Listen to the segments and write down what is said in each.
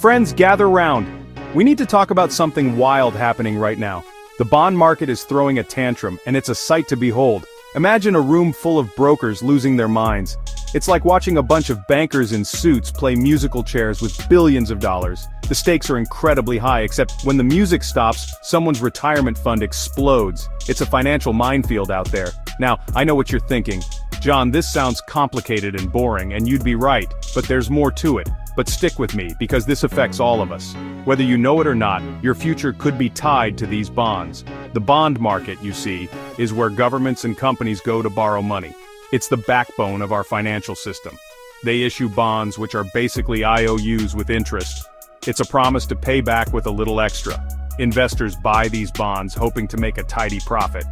Friends, gather round. We need to talk about something wild happening right now. The bond market is throwing a tantrum, and it's a sight to behold. Imagine a room full of brokers losing their minds. It's like watching a bunch of bankers in suits play musical chairs with billions of dollars. The stakes are incredibly high, except when the music stops, someone's retirement fund explodes. It's a financial minefield out there. Now, I know what you're thinking. John, this sounds complicated and boring, and you'd be right, but there's more to it. But stick with me, because this affects all of us. Whether you know it or not, your future could be tied to these bonds. The bond market, you see, is where governments and companies go to borrow money. It's the backbone of our financial system. They issue bonds which are basically IOUs with interest. It's a promise to pay back with a little extra. Investors buy these bonds hoping to make a tidy profit.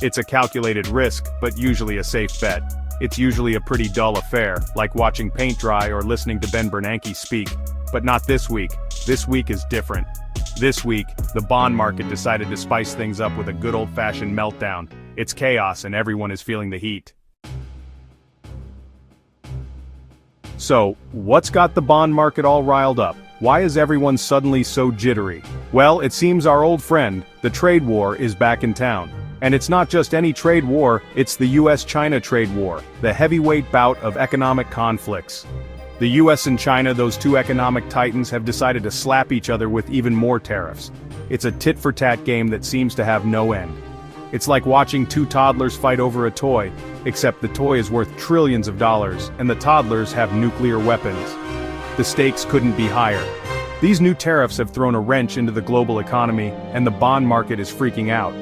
It's a calculated risk, but usually a safe bet. It's usually a pretty dull affair, like watching paint dry or listening to Ben Bernanke speak. But not this week. This week is different. This week, the bond market decided to spice things up with a good old-fashioned meltdown. It's chaos and everyone is feeling the heat. So, what's got the bond market all riled up? Why is everyone suddenly so jittery? Well, it seems our old friend, the trade war, is back in town. And it's not just any trade war, it's the US-China trade war, the heavyweight bout of economic conflicts. The US and China, those two economic titans, have decided to slap each other with even more tariffs. It's a tit-for-tat game that seems to have no end. It's like watching two toddlers fight over a toy, except the toy is worth trillions of dollars, and the toddlers have nuclear weapons. The stakes couldn't be higher. These new tariffs have thrown a wrench into the global economy, and the bond market is freaking out.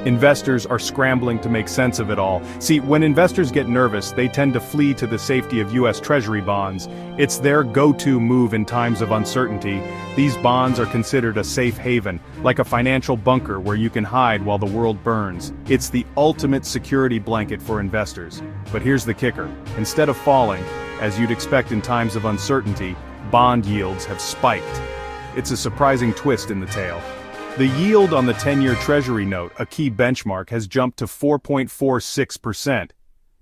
Investors are scrambling to make sense of it all. See, when investors get nervous, they tend to flee to the safety of US Treasury bonds. It's their go-to move in times of uncertainty. These bonds are considered a safe haven, like a financial bunker where you can hide while the world burns. It's the ultimate security blanket for investors. But here's the kicker. Instead of falling, as you'd expect in times of uncertainty, bond yields have spiked. It's a surprising twist in the tale. The yield on the 10-year Treasury note, a key benchmark, has jumped to 4.46%.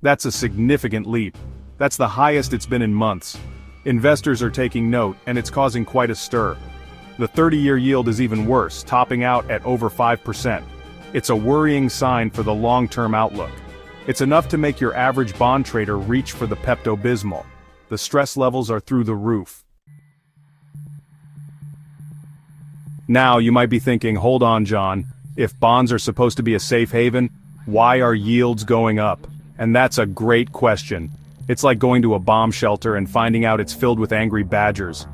That's a significant leap. That's the highest it's been in months. Investors are taking note, and it's causing quite a stir. The 30-year yield is even worse, topping out at over 5%. It's a worrying sign for the long-term outlook. It's enough to make your average bond trader reach for the Pepto-Bismol. The stress levels are through the roof. Now, you might be thinking, hold on, John. If bonds are supposed to be a safe haven, why are yields going up? And that's a great question. It's like going to a bomb shelter and finding out it's filled with angry badgers.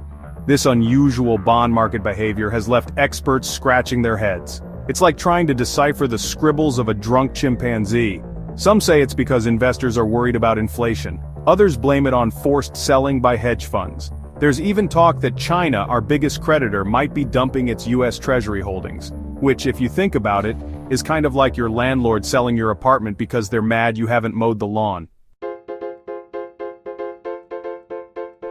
This unusual bond market behavior has left experts scratching their heads. It's like trying to decipher the scribbles of a drunk chimpanzee. Some say it's because investors are worried about inflation. Others blame it on forced selling by hedge funds. There's even talk that China, our biggest creditor, might be dumping its US Treasury holdings, which, if you think about it, is kind of like your landlord selling your apartment because they're mad you haven't mowed the lawn.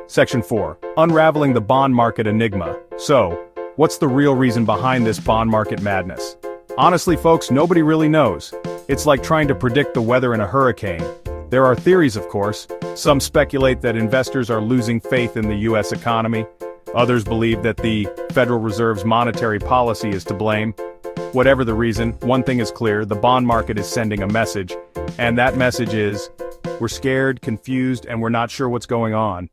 Section 4. Unraveling the bond market enigma. So, what's the real reason behind this bond market madness? Honestly, folks, nobody really knows. It's like trying to predict the weather in a hurricane. There are theories, of course. Some speculate that investors are losing faith in the US economy. Others believe that the Federal Reserve's monetary policy is to blame. Whatever the reason, one thing is clear: the bond market is sending a message. And that message is, we're scared, confused, and we're not sure what's going on.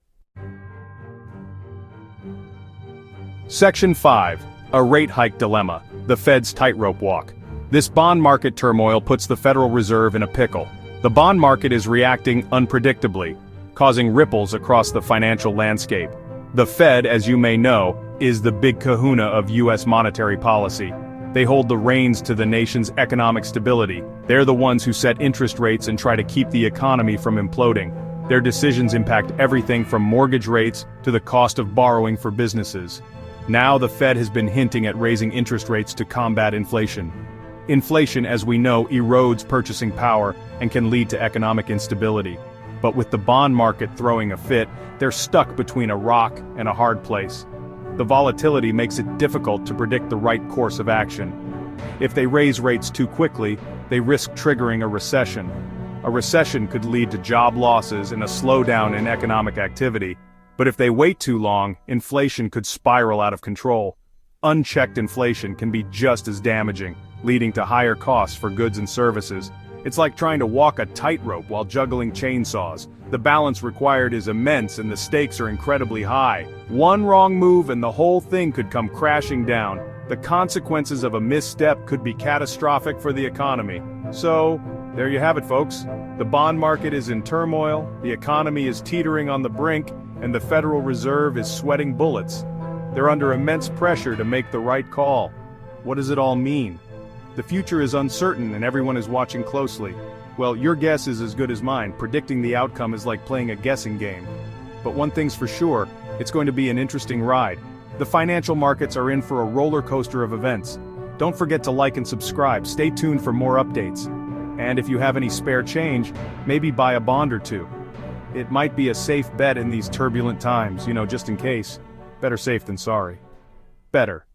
Section 5. A rate hike dilemma. The Fed's tightrope walk. This bond market turmoil puts the Federal Reserve in a pickle. The bond market is reacting unpredictably, causing ripples across the financial landscape. The Fed, as you may know, is the big kahuna of US monetary policy. They hold the reins to the nation's economic stability. They're the ones who set interest rates and try to keep the economy from imploding. Their decisions impact everything from mortgage rates to the cost of borrowing for businesses. Now the Fed has been hinting at raising interest rates to combat inflation. Inflation, as we know, erodes purchasing power and can lead to economic instability. But with the bond market throwing a fit, they're stuck between a rock and a hard place. The volatility makes it difficult to predict the right course of action. If they raise rates too quickly, they risk triggering a recession. A recession could lead to job losses and a slowdown in economic activity. But if they wait too long, inflation could spiral out of control. Unchecked inflation can be just as damaging, leading to higher costs for goods and services. It's like trying to walk a tightrope while juggling chainsaws. The balance required is immense and the stakes are incredibly high. One wrong move and the whole thing could come crashing down. The consequences of a misstep could be catastrophic for the economy. So, there you have it, folks. The bond market is in turmoil, the economy is teetering on the brink, and the Federal Reserve is sweating bullets. They're under immense pressure to make the right call. What does it all mean? The future is uncertain and everyone is watching closely. Well, your guess is as good as mine. Predicting the outcome is like playing a guessing game. But one thing's for sure, it's going to be an interesting ride. The financial markets are in for a roller coaster of events. Don't forget to like and subscribe. Stay tuned for more updates. And if you have any spare change, maybe buy a bond or two. It might be a safe bet in these turbulent times, just in case. Better safe than sorry. Better.